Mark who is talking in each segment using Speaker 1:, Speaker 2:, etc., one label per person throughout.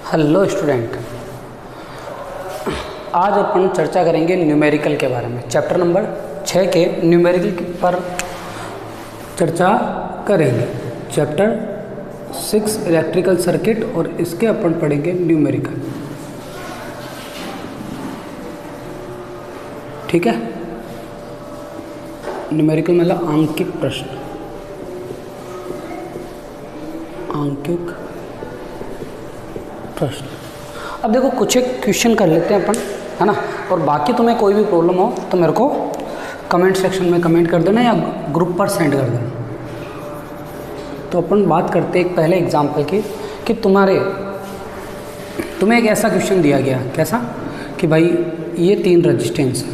Speaker 1: Hello student, आज अपन चर्चा करेंगे न्यूमेरिकल के बारे में। चैप्टर नंबर 6 के न्यूमेरिकल पर चर्चा करेंगे। चैप्टर 6 इलेक्ट्रिकल सर्किट और इसके अपन पढ़ेंगे न्यूमेरिकल। ठीक है, न्यूमेरिकल मतलब आंकिक प्रश्न, आंकिक प्रश्न। अब देखो कुछ एक क्वेश्चन कर लेते हैं अपन, है ना। और बाकी तुम्हें कोई भी प्रॉब्लम हो तो मेरे को कमेंट सेक्शन में कमेंट कर देना या ग्रुप पर सेंड कर देना। तो अपन बात करते हैं एक पहले एग्जाम्पल की कि तुम्हें एक ऐसा क्वेश्चन दिया गया, कैसा कि भाई ये 3 रजिस्टेंस है,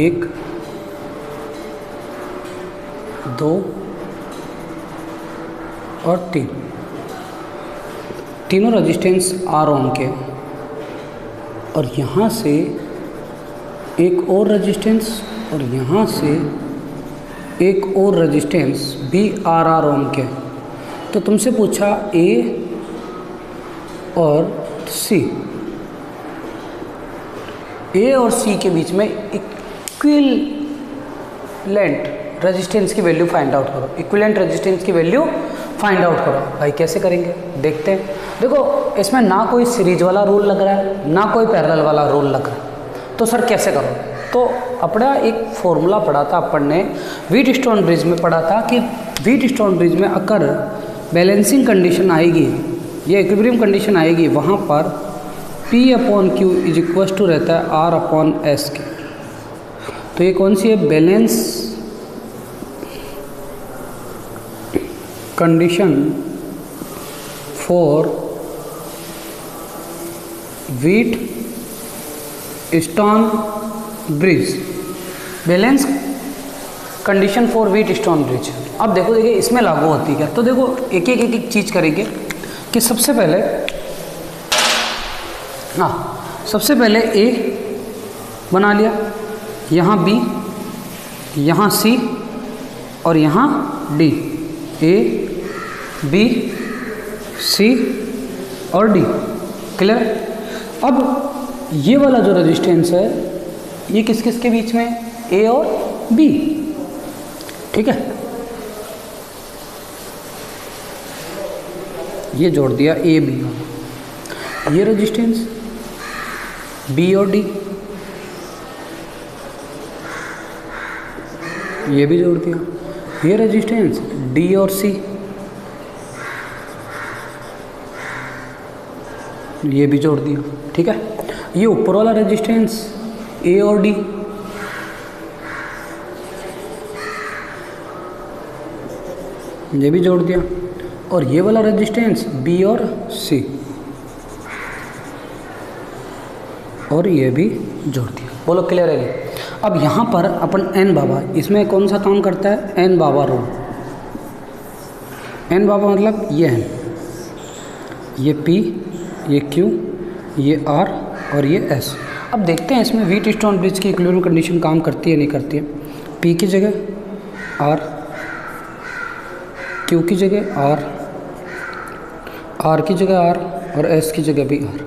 Speaker 1: 1 2 और 3, तीनों रजिस्टेंस आर ओम के, और यहाँ से एक और रजिस्टेंस और यहाँ से एक और रजिस्टेंस भी आर ओम के। तो तुमसे पूछा ए और सी, ए और सी के बीच में इक्विवेलेंट रेजिस्टेंस की वैल्यू फाइंड आउट करो। इक्विवेलेंट रेजिस्टेंस की वैल्यू फाइंड आउट करो। भाई कैसे करेंगे देखते हैं। देखो इसमें ना कोई सीरीज वाला रूल लग रहा है ना कोई पैरेलल वाला रूल लग रहा है, तो सर कैसे करो। तो अपना एक फॉर्मूला पढ़ा था अपन ने, व्हीटस्टोन ब्रिज में पढ़ा था कि व्हीटस्टोन ब्रिज में अगर बैलेंसिंग कंडीशन आएगी या इक्विलिब्रियम कंडीशन आएगी, वहाँ पर P/Q इज इक्वल टू रहता है R/S के। तो ये कौन सी है, balance condition for Wheatstone bridge, balance condition for Wheatstone bridge. अब देखिए इसमें लागू होती है। तो देखो एक एक चीज़ करेंगे कि सबसे पहले ए बना लिया, यहाँ बी, यहाँ सी और यहाँ डी। ए बी सी और डी, क्लियर। अब ये वाला जो रेजिस्टेंस है ये किस किस के बीच में, ए और बी, ठीक है। ये जोड़ दिया ए बी, ये रेजिस्टेंस बी और डी, ये भी जोड़ दिया। ये रेजिस्टेंस डी और सी, ये भी जोड़ दिया, ठीक है। ये ऊपर वाला रेजिस्टेंस ए और डी, ये भी जोड़ दिया। और ये वाला रेजिस्टेंस बी और सी, और ये भी जोड़ दिया। बोलो क्लियर है। अब यहाँ पर अपन एन बाबा, इसमें कौन सा काम करता है, एन बाबा रूल। एन बाबा मतलब ये है, ये पी, ये क्यू, ये आर और ये एस। अब देखते हैं इसमें व्हीटस्टोन ब्रिज की इक्विलिब्रियम कंडीशन काम करती है नहीं करती है। पी की जगह आर, क्यू की जगह आर की जगह आर और एस की जगह भी आर।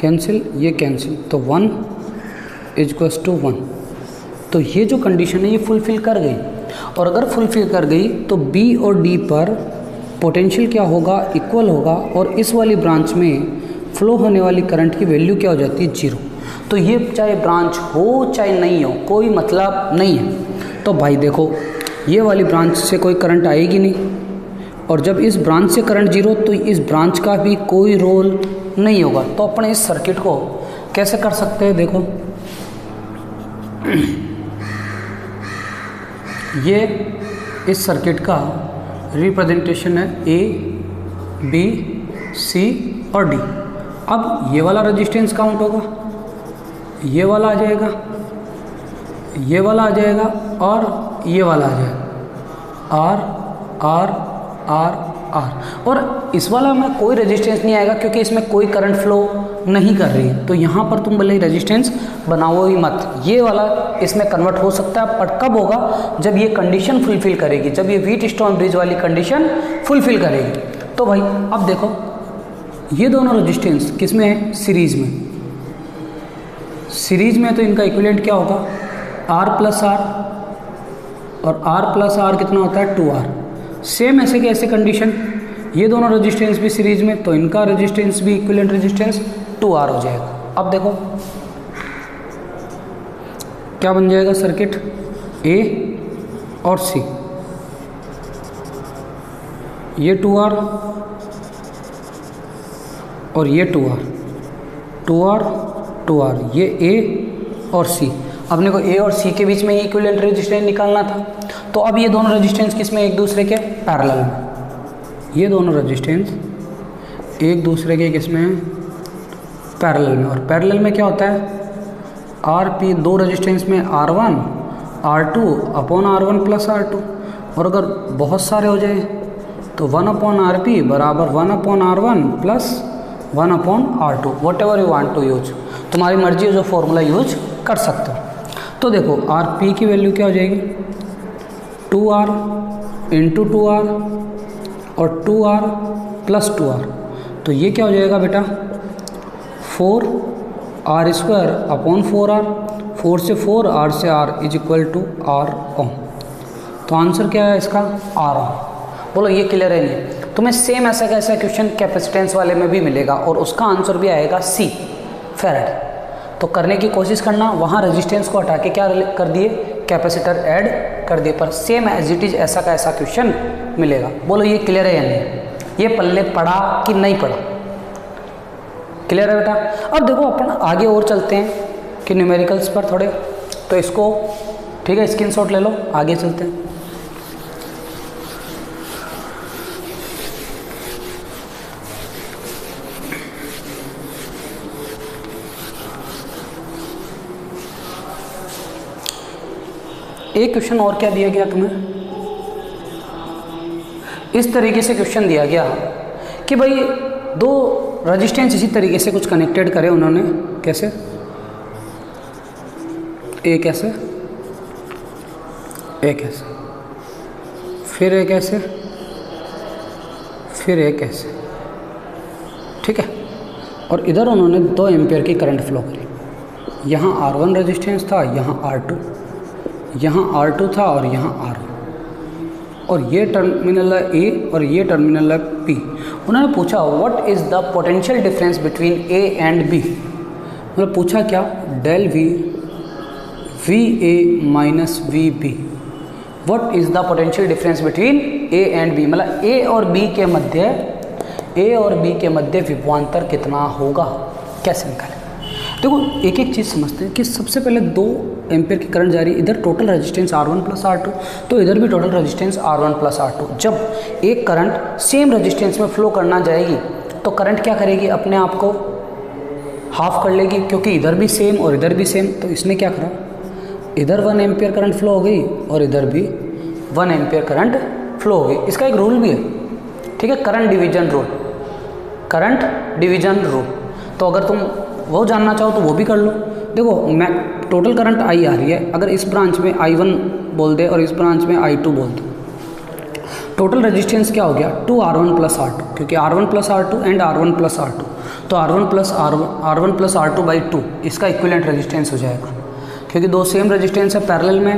Speaker 1: कैंसिल, ये कैंसिल, तो 1 = 1। तो ये जो कंडीशन है ये फुलफिल कर गई। और अगर फुलफिल कर गई तो बी और डी पर पोटेंशियल क्या होगा, इक्वल होगा। और इस वाली ब्रांच में फ्लो होने वाली करंट की वैल्यू क्या हो जाती है, 0। तो ये चाहे ब्रांच हो चाहे नहीं हो, कोई मतलब नहीं है। तो भाई देखो ये वाली ब्रांच से कोई करंट आएगी नहीं, और जब इस ब्रांच से करंट 0 तो इस ब्रांच का भी कोई रोल नहीं होगा। तो अपन इस सर्किट को कैसे कर सकते हैं, देखो ये इस सर्किट का रिप्रेजेंटेशन है ए बी सी और डी। अब ये वाला रेजिस्टेंस काउंट होगा, ये वाला आ जाएगा, ये वाला आ जाएगा और ये वाला आ जाएगा, आर आर आर आर। और इस वाला में कोई रेजिस्टेंस नहीं आएगा क्योंकि इसमें कोई करंट फ्लो नहीं कर रही है। तो यहाँ पर तुम भले रेजिस्टेंस बनाओ ही मत, ये वाला इसमें कन्वर्ट हो सकता है, पर कब होगा, जब ये कंडीशन फुलफिल करेगी, जब ये व्हीटस्टोन ब्रिज वाली कंडीशन फुलफिल करेगी। तो भाई अब देखो ये दोनों रेजिस्टेंस किस में है? सीरीज में। सीरीज में तो इनका इक्विवेलेंट क्या होगा? R प्लस आर, और R प्लस आर कितना होता है? 2R। सेम ऐसे के ऐसे कंडीशन, ये दोनों रेजिस्टेंस भी सीरीज में, तो इनका रेजिस्टेंस भी इक्विवेलेंट रेजिस्टेंस 2R हो जाएगा। अब देखो क्या बन जाएगा सर्किट? A और C, ये 2R और ये 2R, 2R 2R, ये A और C। अपने को A और C के बीच में इक्विवेलेंट रेजिस्टेंस निकालना था, तो अब ये दोनों रेजिस्टेंस किस में? एक दूसरे के पैरेलल में। ये दोनों रेजिस्टेंस एक दूसरे के किस में है? पैरेलल में। और पैरेलल में क्या होता है? RP, दो रेजिस्टेंस में R1 R2 upon R1 plus R2, और अगर बहुत सारे हो जाए तो 1 अपॉन RP बराबर 1 upon R1 plus 1 upon R2, whatever you want to use, तुम्हारी मर्जी है जो फॉर्मूला यूज कर सकते हो। तो देखो RP की वैल्यू क्या हो जाएगी? 2R इंटू 2R और 2R प्लस 2R, तो ये क्या हो जाएगा बेटा? 4R स्क्वायर अपॉन 4R, 4 से 4, R से R is equal to R ohm. तो आंसर क्या है इसका? R ओम। बोलो ये क्लियर है नहीं? तुम्हें सेम ऐसा का ऐसा क्वेश्चन कैपेसिटेंस वाले में भी मिलेगा और उसका आंसर भी आएगा C, फैराड। तो करने की कोशिश करना, वहाँ रेजिस्टेंस को हटा के क्या कर दिए? कैपेसिटर ऐड कर दिए, पर सेम एज इट इज ऐसा का ऐसा क्वेश्चन मिलेगा। बोलो ये क्लियर है या नहीं? ये पल्ले पड़ा कि नहीं पड़ा? क्लियर है बेटा? अब देखो अपन आगे और चलते हैं कि न्यूमेरिकल्स पर थोड़े, तो इसको ठीक है स्क्रीनशॉट ले लो, आगे चलते हैं। एक क्वेश्चन और क्या दिया गया तुम्हें? इस तरीके से क्वेश्चन दिया गया कि भाई दो रेजिस्टेंस इसी तरीके से कुछ कनेक्टेड करे उन्होंने, कैसे? एक ऐसे, एक ऐसे, फिर एक ऐसे, फिर एक ऐसे, ठीक है। और इधर उन्होंने 2 एम्पियर की करंट फ्लो करी। यहाँ R1 रेजिस्टेंस था, यहाँ R2, यहाँ R2 था और यहाँ R1, और ये टर्मिनल है A और ये टर्मिनल है P। उन्होंने पूछा what is the potential difference between A and B। मतलब पूछा क्या? Del V VA minus VB, what is the potential difference between A and B। मतलब A और B के मध्य विभवांतर कितना होगा, कैसे निकालें? देखो एक एक चीज़ समझते हैं कि सबसे पहले 2 एम्पियर की करंट जा रही है, इधर total resistance R1 plus R2, तो इधर भी total resistance R1 plus R2। जब एक करंट सेम रेजिस्टेंस में फ्लो करना जाएगी तो करंट क्या करेगी? अपने आप को हाफ कर लेगी, क्योंकि इधर भी सेम और इधर भी सेम। तो इसने क्या करा? इधर 1 एम्पियर करंट फ्लो हो गई और इधर भी 1 एम्पियर करंट फ्लो हो गई। इसका एक रूल भी है, ठीक है, current division rule, current division rule. तो अगर तुम वो जानना चाहो तो वो भी कर लो। देखो मैं टोटल करंट I आ रही है, अगर इस ब्रांच में I1 बोल दे और इस ब्रांच में I2 बोल दे, टोटल रेजिस्टेंस क्या हो गया? 2R1 प्लस R2, क्योंकि R1 plus R2 and R1 plus R2, तो R1 प्लस R2 बाई 2 इसका इक्विवेलेंट रेजिस्टेंस हो जाएगा। क्योंकि 2 सेम रेजिस्टेंस है पैरेलल में,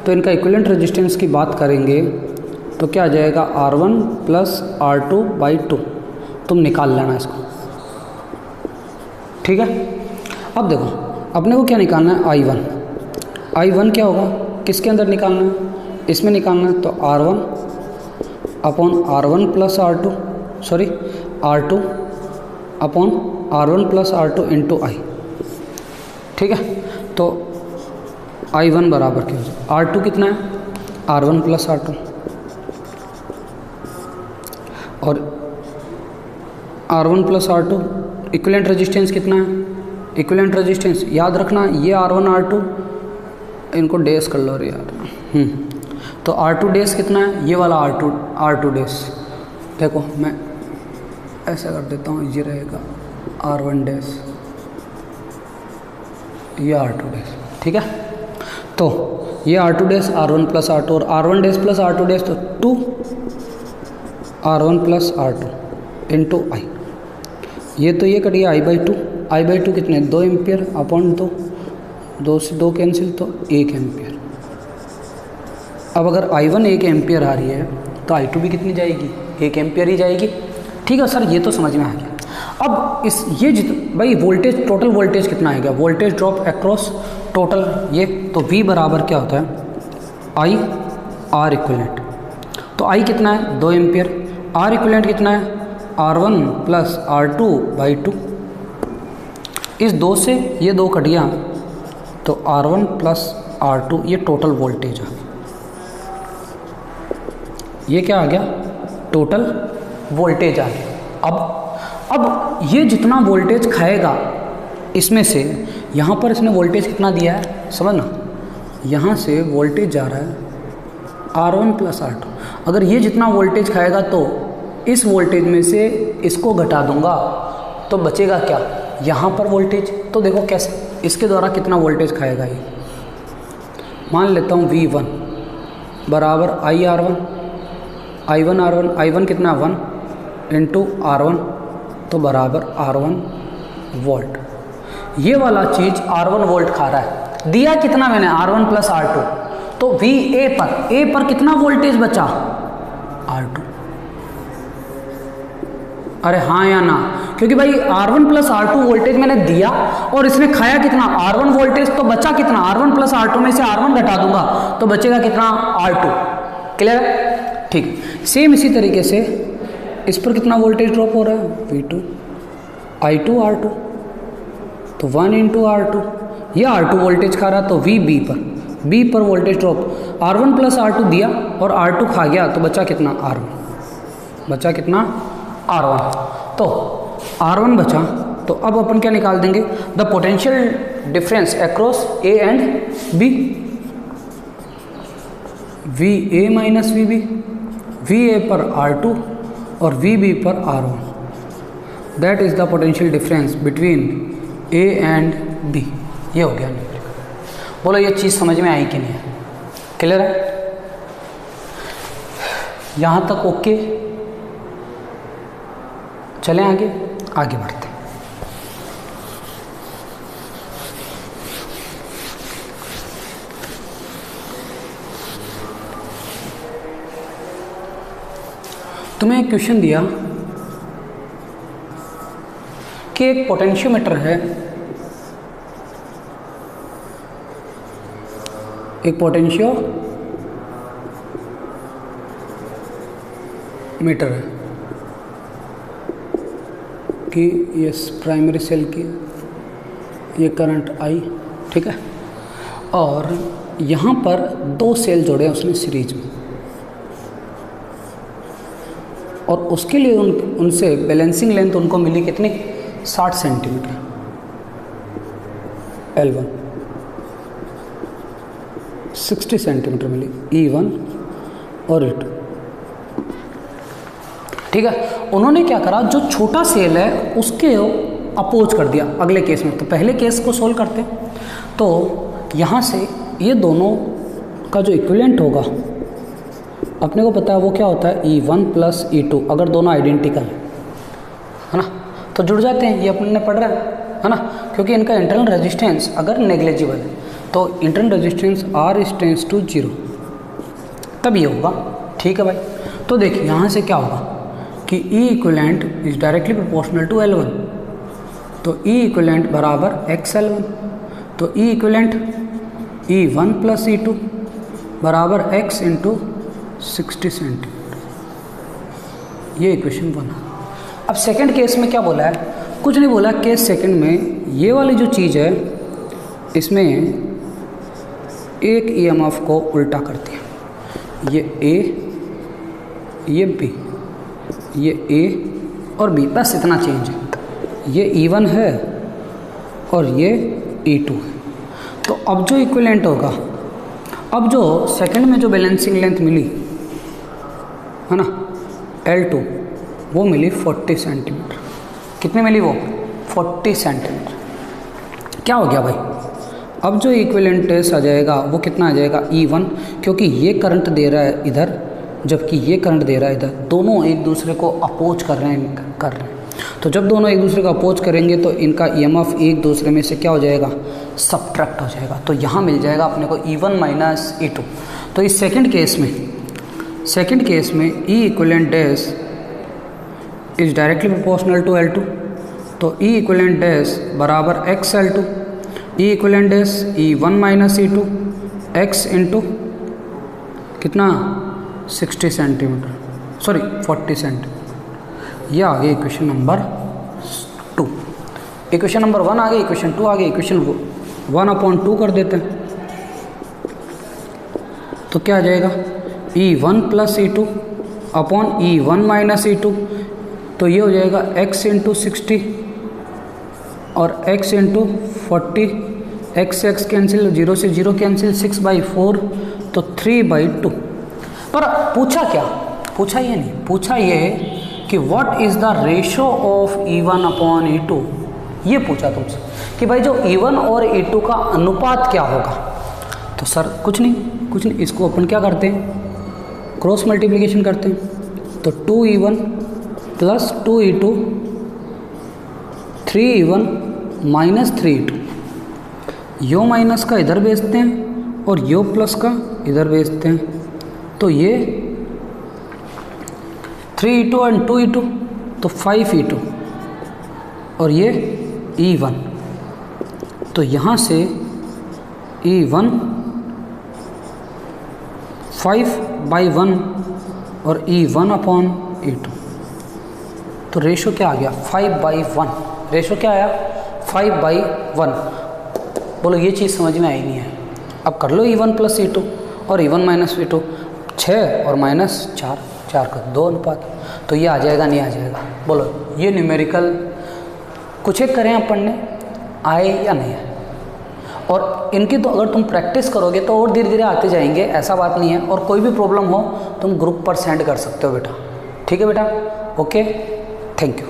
Speaker 1: तो इनका इक्विवेलेंट रेजिस्टेंस की बात करेंगे तो क्या आ जाएगा? R1 plus R2 by 2। तुम निकाल लेना इसको, ठीक है। अब देखो अपने को क्या निकालना है? I1 क्या होगा? किसके अंदर निकालना है? इसमें निकालना है, तो R1 upon R1 plus R2, sorry R2 upon R1 plus R2 into I, ठीक है। तो I1 बराबर क्या हो जाए? R2 कितना है? R1 प्लस R2, और R1 plus R2 equivalent resistance कितना है? इक्विवेलेंट रेजिस्टेंस याद रखना, ये R1 R2 इनको डैश कर लो रे यार। तो R2 डैश कितना है? ये वाला R2 डैश, देखो मैं ऐसा कर देता हूँ, ये रहेगा R1 डैश, ये R2 डैश, ठीक है। तो ये R2 dash R1 plus R2 और R1 dash plus R2 dash, तो 2 R1 plus R2 into I। ये तो ये कट गया I/2, I/2 कितने 2 एम्पियर अपॉन 2, 2 से 2 कैंसिल तो 1 एम्पियर। अब अगर I1 1 एम्पियर आ रही है तो I2 भी कितनी जाएगी, 1 एम्पियर ही जाएगी। ठीक है सर, ये तो समझ में आ गया। अब इस ये भाई वोल्टेज, टोटल वोल्टेज कितना आएगा, वोल्टेज ड्रॉप अक्रॉस टोटल ये, तो V बराबर क्या होता है I/R इक्विवेलेंट। तो I कितना है 2 एम्पियर, R इक्विवेलेंट कितना है R1 प्लस R2/2। इस 2 से ये 2 कट गया तो R1 प्लस R2, ये टोटल वोल्टेज आ गया। ये क्या आ गया, टोटल वोल्टेज आ गया। अब ये जितना वोल्टेज खाएगा इसमें से, यहाँ पर इसने वोल्टेज कितना दिया है समझना, यहाँ से वोल्टेज जा रहा है R1 प्लस R2। अगर ये जितना वोल्टेज खाएगा तो इस वोल्टेज में से इसको घटा दूंगा तो बचेगा क्या, यहाँ पर वोल्टेज। तो देखो कैसे, इसके द्वारा कितना वोल्टेज खाएगा ये, मान लेता हूँ V1 बराबर I/R1, I1 R1, I1 कितना 1 इंटू R1 तो बराबर R1 वोल्ट। ये वाला चीज़ R1 वोल्ट खा रहा है, दिया कितना मैंने R1 प्लस R2, तो VA पर कितना वोल्टेज बचा R2। अरे हाँ या ना, क्योंकि भाई R1 प्लस R2 वोल्टेज मैंने दिया और इसने खाया कितना R1 वोल्टेज, तो बचा कितना R1 प्लस R2 में से R1 घटा दूंगा तो बचेगा कितना R2। क्लियर है, ठीक। सेम इसी तरीके से इस पर कितना वोल्टेज ड्रॉप हो रहा है V2 I2 R2, तो 1 इंटू R2, ये R2 वोल्टेज खा रहा तो B पर voltage drop R1 plus R2 दिया और R2 खा गया तो बचा कितना R1, बचा कितना R1। तो R1 बचा, तो अब अपन क्या निकाल देंगे, the potential difference across A and B, VA minus VB, VA पर R2 और VB पर R1, that is the potential difference between A and B। ये हो गया। बोलो ये चीज़ समझ में आई कि नहीं है, क्लियर है, यहाँ तक ओके। चलें आगे बढ़ते हैं। तुम्हें एक क्वेश्चन दिया कि एक पोटेंशियोमीटर है, एक पोटेंशियोमीटर है कि ये प्राइमरी सेल की ये करंट आई, ठीक है, और यहाँ पर 2 सेल जोड़े हैं उसने सीरीज में, और उसके लिए उनसे बैलेंसिंग लेंथ उनको मिली कितनी 60 सेंटीमीटर L1, 60 सेंटीमीटर मिली E1 और E2, ठीक है। उन्होंने क्या करा, जो छोटा सेल है उसके अपोज कर दिया अगले केस में। तो पहले केस को सोल्व करते हैं, तो यहाँ से ये दोनों का जो इक्विवेलेंट होगा अपने को पता है वो क्या होता है E1 प्लस E2, अगर दोनों आइडेंटिकल है ना तो जुड़ जाते हैं, ये अपन ने पढ़ रहा है ना, क्योंकि इनका इंटरनल रेजिस्टेंस अगर नेग्लिजिबल है तो internal resistance R tends to 0, तब ये होगा, ठीक है भाई। तो देखिए यहाँ से क्या होगा कि E equivalent is directly proportional to L1, तो E इक्विवेलेंट बराबर XL1, तो E equivalent E1 plus E2 बराबर X इंटू 60 सेंटीमीटर, ये इक्वेशन बना। अब सेकंड केस में क्या बोला है, कुछ नहीं बोला। केस सेकंड में ये वाली जो चीज़ है इसमें एक EMF को उल्टा करती है, ये A, ये B, ये A और B, बस इतना चेंज है। ये E1 है और ये E2 है। तो अब जो इक्विवेलेंट होगा, अब जो सेकंड में जो बैलेंसिंग लेंथ मिली है ना L2, वो मिली 40 सेंटीमीटर। कितनी मिली वो 40 सेंटीमीटर। क्या हो गया भाई, अब जो इक्विवेलेंट आ जाएगा वो कितना आ जाएगा E1, क्योंकि ये करंट दे रहा है इधर जबकि ये करंट दे रहा है इधर, दोनों एक दूसरे को अपोज कर रहे हैं। तो जब दोनों एक दूसरे का अपोज करेंगे तो इनका ईएमएफ एक दूसरे में से क्या हो जाएगा, सब्ट्रैक्ट हो जाएगा। तो यहाँ मिल जाएगा अपने को E1 माइनस E2। तो इस सेकंड केस में E equivalent dash is directly proportional to L2। तो E इक्विवेलेंट डैश बराबर x L2, E equivalent dash E1 minus E2 x into कितना 60 सेंटीमीटर, सॉरी 40 सेंटीमीटर। ये आ गया इक्वेशन नंबर 2। इक्वेशन नंबर 1 आ गई, इक्वेशन 2 आ गई। इक्वेशन 1/2 कर देते हैं तो क्या आ जाएगा, E1 plus E2 upon E1 minus E2। तो ये हो जाएगा x इंटू 60 और x इंटू 40, x कैंसिल, 0 से 0 कैंसिल, 6/4 तो 3/2। पर पूछा क्या, पूछा ये नहीं, पूछा ये कि what is the ratio of E1 upon E2। ये पूछा तुमसे कि भाई जो E1 और E2 का अनुपात क्या होगा। तो सर कुछ नहीं, इसको अपन क्या करते हैं, क्रॉस मल्टीप्लिकेशन करते हैं। तो 2E1 plus 2E2, 3E1 minus 3E2। यो माइनस का इधर भेजते हैं और यो प्लस का इधर भेजते हैं। तो ये 3E2 एंड 2E2 तो 5E2 और ये E1। तो यहाँ से E1 5/1 और E1 अपॉन E2। तो रेशो क्या आ गया, 5/1। रेशो क्या आया, 5/1। बोलो ये चीज़ समझ में आई नहीं है। अब कर लो E1 प्लस E2 और E1 माइनस E2, 6 और माइनस 4, 4 का 2 अनुपात। तो ये आ जाएगा नहीं आ जाएगा, बोलो ये न्यूमेरिकल कुछ एक करें अपन ने, आए या नहीं आए। और इनकी तो अगर तुम प्रैक्टिस करोगे तो और धीरे धीरे आते जाएंगे, ऐसा बात नहीं है। और कोई भी प्रॉब्लम हो तुम ग्रुप पर सेंड कर सकते हो बेटा, ठीक है बेटा, ओके, थैंक यू।